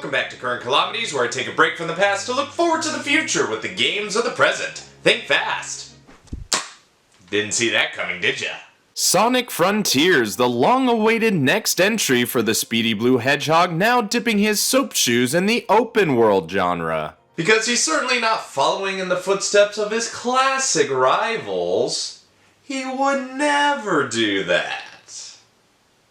welcome back to Current Calamities, where I take a break from the past to look forward to the future with the games of the present. Think fast. Didn't see that coming, did ya? Sonic Frontiers, the long-awaited next entry for the speedy blue hedgehog, now dipping his soap shoes in the open world genre. Because he's certainly not following in the footsteps of his classic rivals. He would never do that.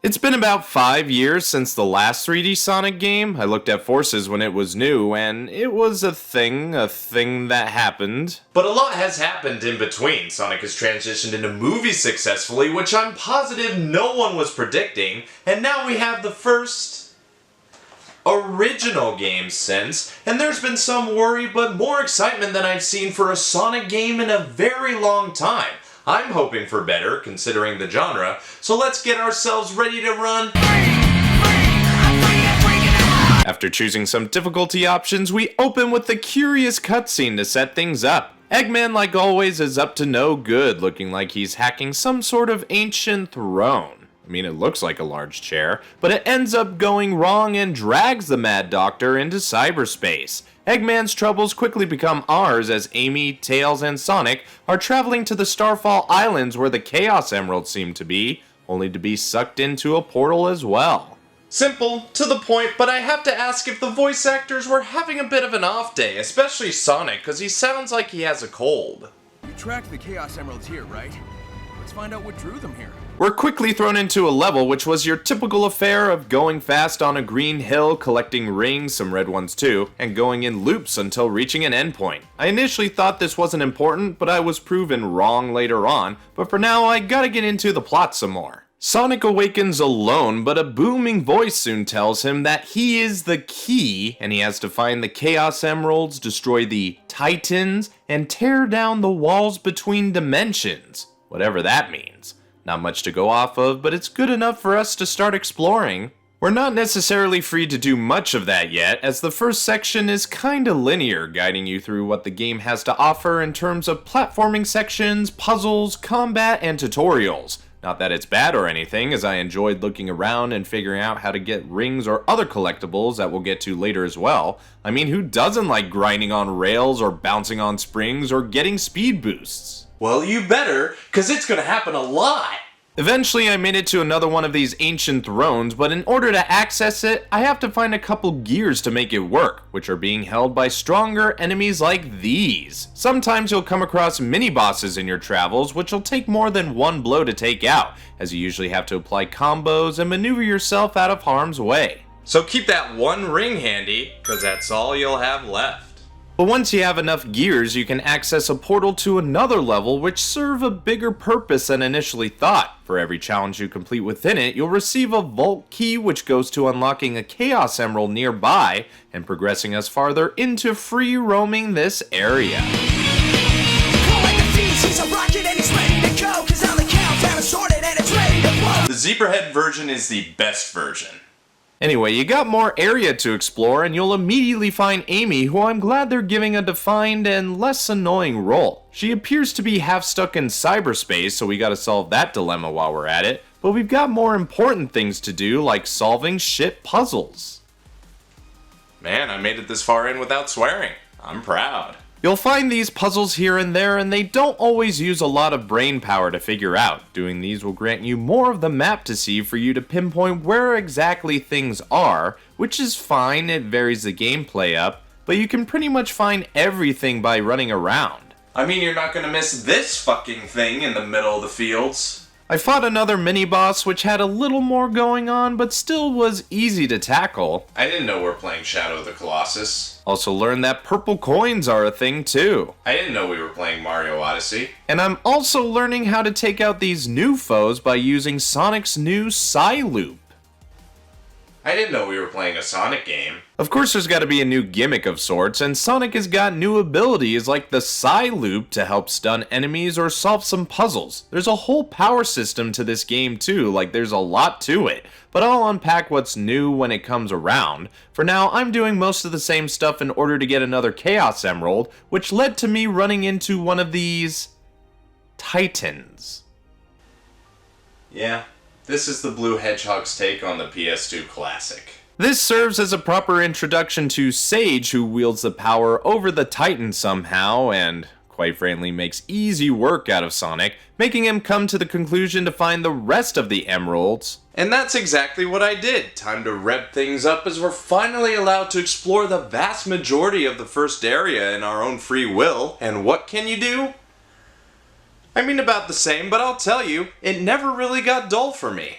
It's been about 5 years since the last 3D Sonic game. I looked at Forces when it was new, and it was a thing that happened. But a lot has happened in between. Sonic has transitioned into movies successfully, which I'm positive no one was predicting, and now we have the first original game since, and there's been some worry but more excitement than I've seen for a Sonic game in a very long time. I'm hoping for better, considering the genre, so let's get ourselves ready to run. After choosing some difficulty options, we open with the curious cutscene to set things up. Eggman, like always, is up to no good, looking like he's hacking some sort of ancient throne. I mean, it looks like a large chair, but it ends up going wrong and drags the Mad Doctor into cyberspace. Eggman's troubles quickly become ours as Amy, Tails, and Sonic are traveling to the Starfall Islands where the Chaos Emeralds seem to be, only to be sucked into a portal as well. Simple, to the point, but I have to ask if the voice actors were having a bit of an off day, especially Sonic, because he sounds like he has a cold. You tracked the Chaos Emeralds here, right? Let's find out what drew them here. We're quickly thrown into a level which was your typical affair of going fast on a green hill, collecting rings, some red ones too, and going in loops until reaching an endpoint. I initially thought this wasn't important, but I was proven wrong later on, but for now I gotta get into the plot some more. Sonic awakens alone, but a booming voice soon tells him that he is the key, and he has to find the Chaos Emeralds, destroy the Titans, and tear down the walls between dimensions. Whatever that means. Not much to go off of, but it's good enough for us to start exploring. We're not necessarily free to do much of that yet, as the first section is kinda linear, guiding you through what the game has to offer in terms of platforming sections, puzzles, combat, and tutorials. Not that it's bad or anything, as I enjoyed looking around and figuring out how to get rings or other collectibles that we'll get to later as well. I mean, who doesn't like grinding on rails or bouncing on springs or getting speed boosts? Well, you better, cause it's gonna happen a lot. Eventually I made it to another one of these ancient thrones, but in order to access it, I have to find a couple gears to make it work, which are being held by stronger enemies like these. Sometimes you'll come across mini-bosses in your travels, which will take more than one blow to take out, as you usually have to apply combos and maneuver yourself out of harm's way. So keep that one ring handy, cause that's all you'll have left. But once you have enough gears, you can access a portal to another level which serve a bigger purpose than initially thought. For every challenge you complete within it, you'll receive a vault key which goes to unlocking a Chaos Emerald nearby and progressing us farther into free roaming this area. The Zebrahead version is the best version. Anyway, you got more area to explore, and you'll immediately find Amy, who I'm glad they're giving a defined and less annoying role. She appears to be half stuck in cyberspace, so we gotta solve that dilemma while we're at it, but we've got more important things to do, like solving shit puzzles. Man, I made it this far in without swearing. I'm proud. You'll find these puzzles here and there, and they don't always use a lot of brain power to figure out. Doing these will grant you more of the map to see for you to pinpoint where exactly things are, which is fine, it varies the gameplay up, but you can pretty much find everything by running around. I mean, you're not gonna miss this fucking thing in the middle of the fields. I fought another mini-boss which had a little more going on, but still was easy to tackle. I didn't know we're playing Shadow of the Colossus. Also learned that purple coins are a thing too. I didn't know we were playing Mario Odyssey. And I'm also learning how to take out these new foes by using Sonic's new Psy Loop. I didn't know we were playing a Sonic game. Of course there's gotta be a new gimmick of sorts, and Sonic has got new abilities like the Psy Loop to help stun enemies or solve some puzzles. There's a whole power system to this game too, like there's a lot to it, but I'll unpack what's new when it comes around. For now, I'm doing most of the same stuff in order to get another Chaos Emerald, which led to me running into one of these Titans. Yeah. This is the Blue Hedgehog's take on the PS2 classic. This serves as a proper introduction to Sage, who wields the power over the Titan somehow, and quite frankly makes easy work out of Sonic, making him come to the conclusion to find the rest of the emeralds. And that's exactly what I did. Time to rev things up as we're finally allowed to explore the vast majority of the first area in our own free will. And what can you do? I mean, about the same, but I'll tell you, it never really got dull for me.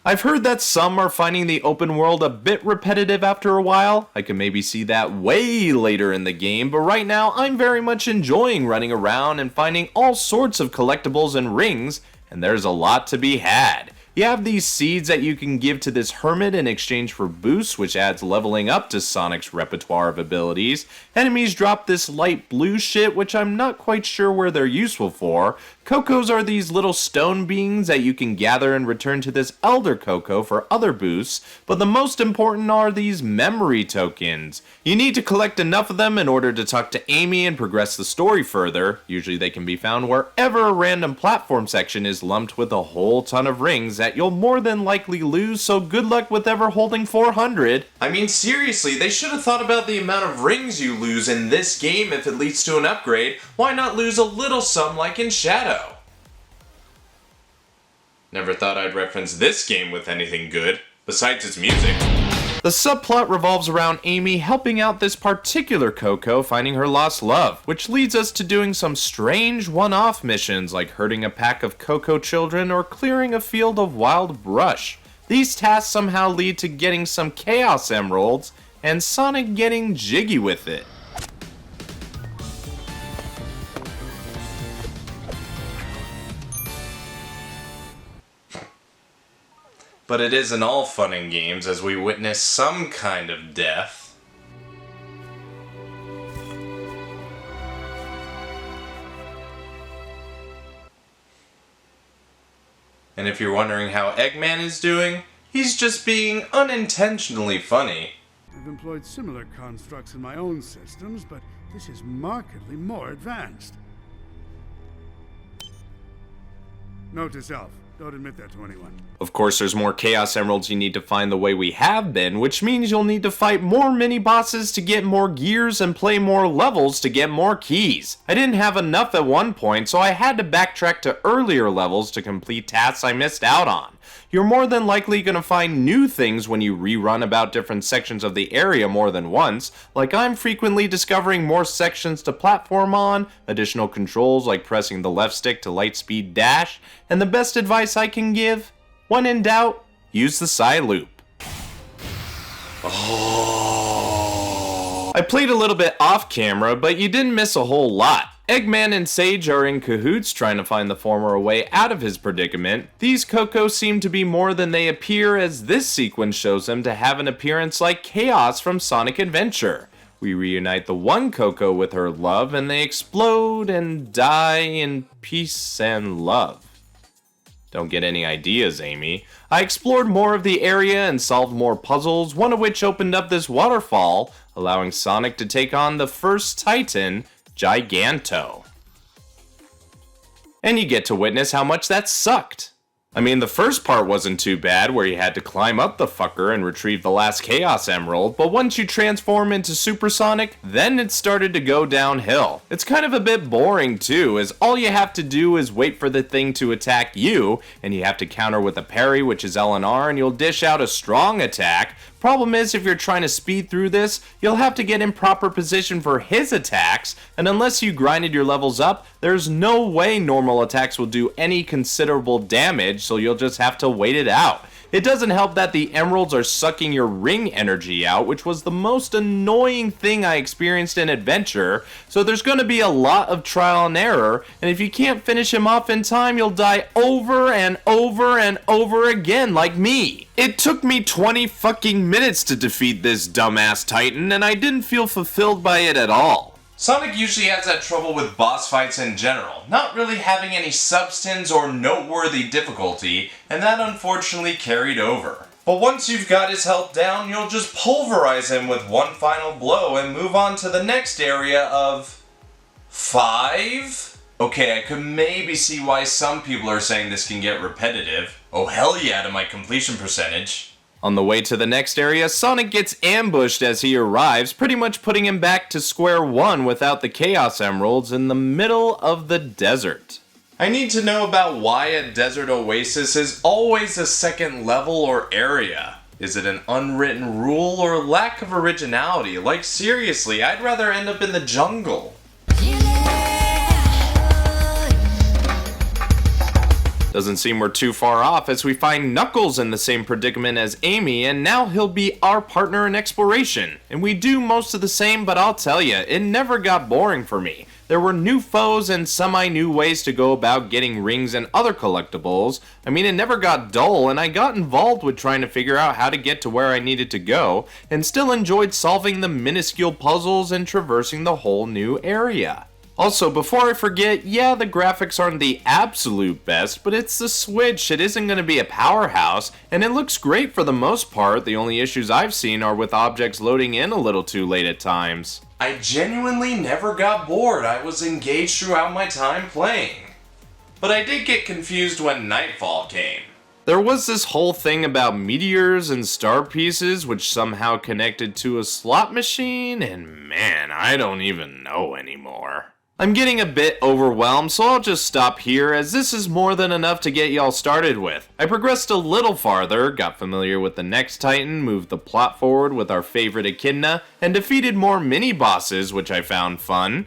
I've heard that some are finding the open world a bit repetitive after a while. I can maybe see that way later in the game, but right now I'm very much enjoying running around and finding all sorts of collectibles and rings, and there's a lot to be had. You have these seeds that you can give to this hermit in exchange for boosts, which adds leveling up to Sonic's repertoire of abilities. Enemies drop this light blue shit, which I'm not quite sure where they're useful for. Cocos are these little stone beans that you can gather and return to this Elder Coco for other boosts, but the most important are these memory tokens. You need to collect enough of them in order to talk to Amy and progress the story further. Usually they can be found wherever a random platform section is lumped with a whole ton of rings that you'll more than likely lose, so good luck with ever holding 400. I mean, seriously, they should have thought about the amount of rings you lose in this game if it leads to an upgrade. Why not lose a little sum like in Shadow? Never thought I'd reference this game with anything good, besides its music. The subplot revolves around Amy helping out this particular Coco finding her lost love, which leads us to doing some strange one-off missions like herding a pack of Coco children or clearing a field of wild brush. These tasks somehow lead to getting some Chaos Emeralds, and Sonic getting jiggy with it. But it isn't all fun and games as we witness some kind of death. And if you're wondering how Eggman is doing, he's just being unintentionally funny. I've employed similar constructs in my own systems, but this is markedly more advanced. Note to self. Don't admit that to anyone. Of course, there's more Chaos Emeralds you need to find the way we have been, which means you'll need to fight more mini-bosses to get more gears and play more levels to get more keys. I didn't have enough at one point, so I had to backtrack to earlier levels to complete tasks I missed out on. You're more than likely going to find new things when you rerun about different sections of the area more than once, like I'm frequently discovering more sections to platform on, additional controls like pressing the left stick to light speed dash, and the best advice I can give? When in doubt, use the side loop. I played a little bit off camera, but you didn't miss a whole lot. Eggman and Sage are in cahoots trying to find the former a way out of his predicament. These Cocos seem to be more than they appear, as this sequence shows them to have an appearance like Chaos from Sonic Adventure. We reunite the one Coco with her love, and they explode and die in peace and love. Don't get any ideas, Amy. I explored more of the area and solved more puzzles, one of which opened up this waterfall, allowing Sonic to take on the first Titan, Giganto. And you get to witness how much that sucked. I mean, the first part wasn't too bad, where you had to climb up the fucker and retrieve the last Chaos Emerald, but once you transform into Super Sonic, then it started to go downhill. It's kind of a bit boring too, as all you have to do is wait for the thing to attack you, and you have to counter with a parry, which is LNR, and you'll dish out a strong attack. Problem is, if you're trying to speed through this, you'll have to get in proper position for his attacks, and unless you grinded your levels up, there's no way normal attacks will do any considerable damage, so you'll just have to wait it out. It doesn't help that the emeralds are sucking your ring energy out, which was the most annoying thing I experienced in Adventure, so there's going to be a lot of trial and error, and if you can't finish him off in time, you'll die over and over and over again, like me. It took me 20 fucking minutes to defeat this dumbass Titan, and I didn't feel fulfilled by it at all. Sonic usually has that trouble with boss fights in general, not really having any substance or noteworthy difficulty, and that unfortunately carried over. But once you've got his health down, you'll just pulverize him with one final blow and move on to the next area of 5? Okay, I could maybe see why some people are saying this can get repetitive. Oh hell yeah to my completion percentage. On the way to the next area, Sonic gets ambushed as he arrives, pretty much putting him back to square one without the Chaos Emeralds in the middle of the desert. I need to know about why a desert oasis is always a second level or area. Is it an unwritten rule or lack of originality? Like seriously, I'd rather end up in the jungle. Doesn't seem we're too far off as we find Knuckles in the same predicament as Amy, and now he'll be our partner in exploration. And we do most of the same, but I'll tell ya, it never got boring for me. There were new foes and semi-new ways to go about getting rings and other collectibles. I mean, it never got dull, and I got involved with trying to figure out how to get to where I needed to go, and still enjoyed solving the minuscule puzzles and traversing the whole new area. Also, before I forget, yeah, the graphics aren't the absolute best, but it's the Switch, it isn't going to be a powerhouse, and it looks great for the most part. The only issues I've seen are with objects loading in a little too late at times. I genuinely never got bored. I was engaged throughout my time playing. But I did get confused when Nightfall came. There was this whole thing about meteors and star pieces which somehow connected to a slot machine, and man, I don't even know anymore. I'm getting a bit overwhelmed, so I'll just stop here as this is more than enough to get y'all started with. I progressed a little farther, got familiar with the next Titan, moved the plot forward with our favorite Echidna, and defeated more mini-bosses, which I found fun.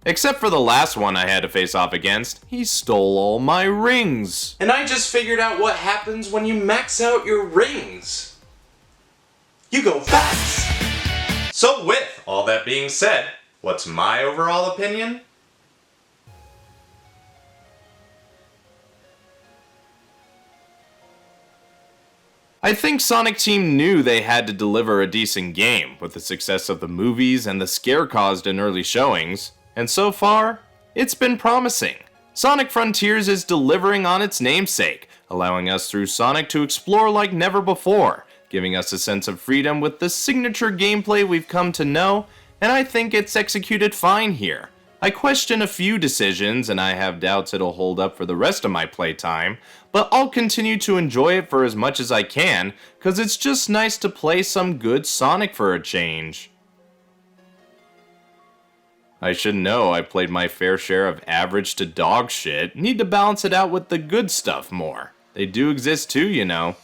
Except for the last one I had to face off against, he stole all my rings. And I just figured out what happens when you max out your rings. You go fast! So with all that being said, what's my overall opinion? I think Sonic Team knew they had to deliver a decent game, with the success of the movies and the scare caused in early showings, and so far, it's been promising. Sonic Frontiers is delivering on its namesake, allowing us through Sonic to explore like never before, giving us a sense of freedom with the signature gameplay we've come to know, and I think it's executed fine here. I question a few decisions, and I have doubts it'll hold up for the rest of my playtime, but I'll continue to enjoy it for as much as I can, cause it's just nice to play some good Sonic for a change. I should know I played my fair share of average to dog shit, need to balance it out with the good stuff more. They do exist too, you know.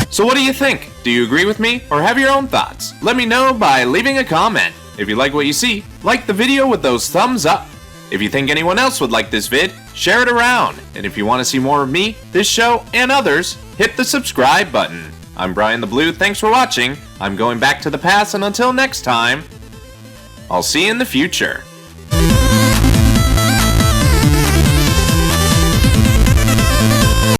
So what do you think? Do you agree with me, or have your own thoughts? Let me know by leaving a comment. If you like what you see, like the video with those thumbs up. If you think anyone else would like this vid, share it around. And if you want to see more of me, this show, and others, hit the subscribe button. I'm BrianTheBlue, thanks for watching. I'm going back to the past, and until next time, I'll see you in the future.